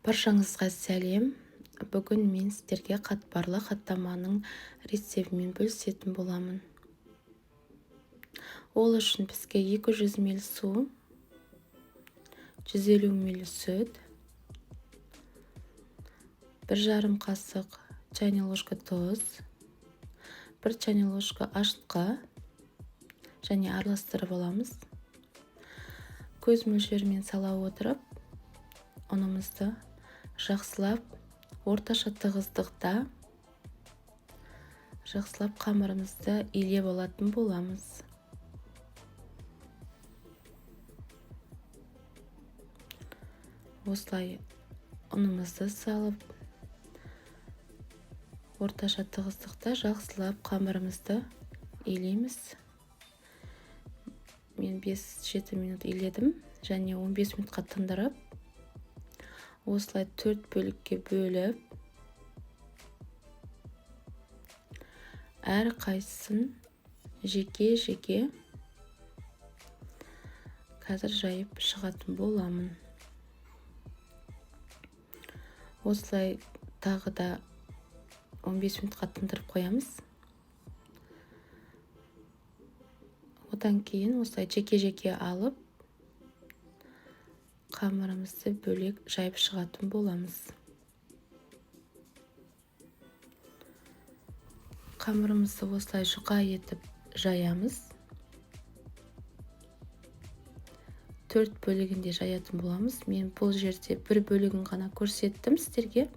Баршаңызға сәлем. Бүгін мен сіздерге қатпарлы хаттаманың рецептімен бөлісетін боламын. Ол үшін бізге 200 мл су, 150 мл сүт, 1,5 қасық чайный ложка тұз, 1 чайный ложка ашытқы және араластырып аламыз. Көз мөлшерімен сала отырып, ұнымызды жақсылап орташа тығыздықта жақсылап қамырымызды илеп алатын боламыз. Осылай ұнымызды салып, орташа тығыздықта жақсылап қамырымызды илейміз. Мен 5-7 минут иледім және 15 минутқа тындырып, осылай 4 бөлікке бөліп, әр қайсысын жеке-жеке қазір жайып шығатын боламын. Осылай тағы да 15 минутқа тындырып қоямыз. Одан кейін осылай жеке-жеке алып, қамырымызды бөлек жайып шығатын боламыз. Қамырымызды осылай жұқа етіп жаямыз. 4 бөлігінде жаятын боламыз. Мен бұл жерде 1 бөлігін ғана көрсеттім сіздерге.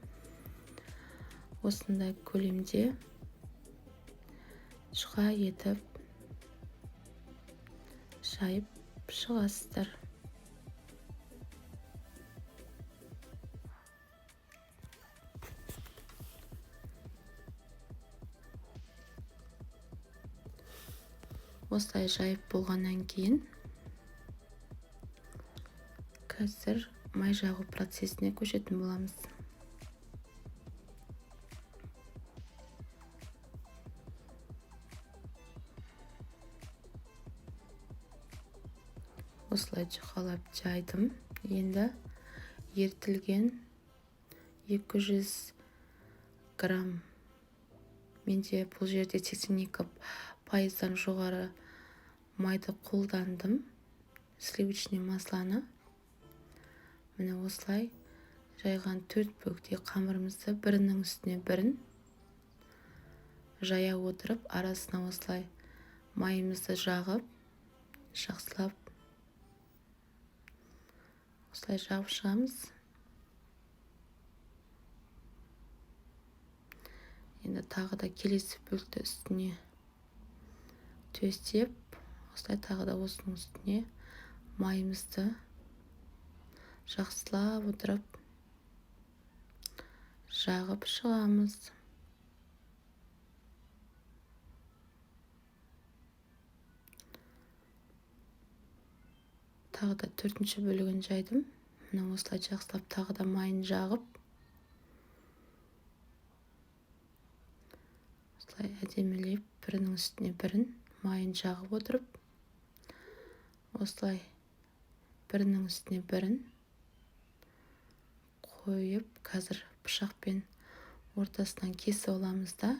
Осындай көлемде жұқа етіп жайып шығасыздар. Осылай жайып болғаннан кейін қазір май жағу процесіне көшетін боламыз. Осылай жұқалап жайдым. Енді ертілген 200 грамм. Менде бұл жерде 82% жоғары майды қолдандым. Сливочный масланы. Міне осылай жайған 4 бөлікте қамырымызды бірінің үстіне бірін жая отырып, арасына осылай майымызды жағып, жақсылап осылай жағып шығамыз. Енді тағы да келесі бөлікті үстіне төстеп, осылай тағы да осының үстіне майымызды жақсылап отырып жағып шығамыз. Тағы да 4-ші бөлігін жайдым. Мына осылай жақсылап тағы да майын жағып, осылай әдемілеп бірінің үстіне бірін майын жағып отырып, осылай бірінің үстіне бірін қойып, қазір пышақпен ортасынан кесіп аламыз да,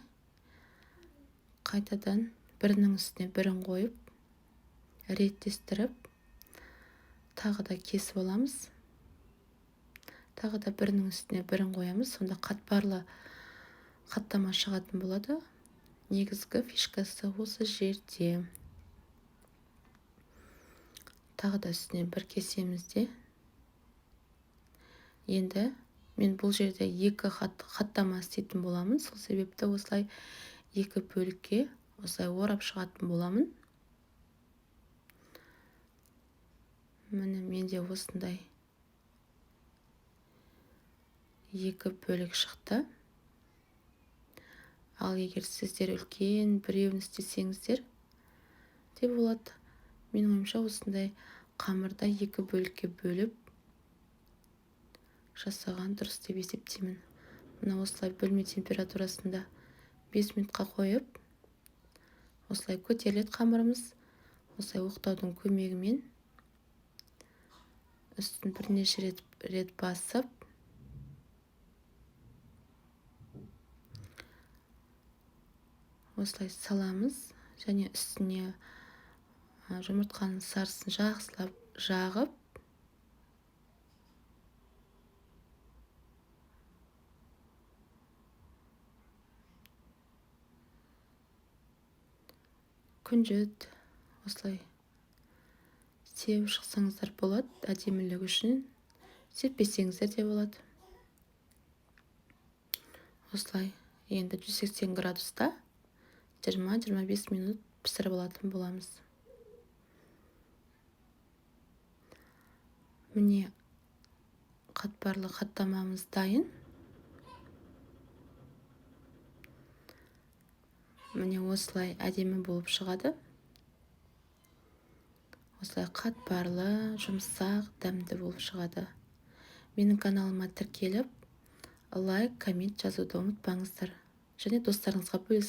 қайтадан бірінің үстіне бірін қойып, реттестіріп, тағы да кесіп аламыз. Тағы да бірінің үстіне бірін қоямыз. Сонда қатпарлы хаттама шығатын болады. Негізгі фишкасы осы жерде. Тағы да үстіне бір кесеміз де. Енді мен бұл жерде 2 хаттама істейтін боламын. Сол себепті осылай 2 бөлікке осылай орап шығатын боламын. Міне менде осындай 2 бөлік шықты. Ал егер сіздер үлкен біреуін істесеңіздер де болады. Менің ойымша осындай қамырда 2 бөлікке бөліп жасаған дұрыс деп есептеймін. Мына осылай бөлме температурасында 5 минутқа қойып, осылай көтеріледі қамырымыз. Осылай оқтаудың көмегімен үстін бірнеше рет басып, осылай саламыз және үстіне жұмыртқаның сарысын жақсылап жағып күнжіт осылай сеуіп шықсаңыздар болады. Әдемілік үшін сеппесеңіздер де болады. Осылай енді 180 градуста 20-25 минут пісіріп алатын боламыз. Міне қатпарлы қаттамамыз дайын. Міне осылай әдемі болып шығады. Осылай қатпарлы, жұмсақ, дәмді болып шығады. Менің каналыма тіркеліп, лайк, коммент жазуды ұмытпаңыздар. Және достарыңызға бөлісіңіздер.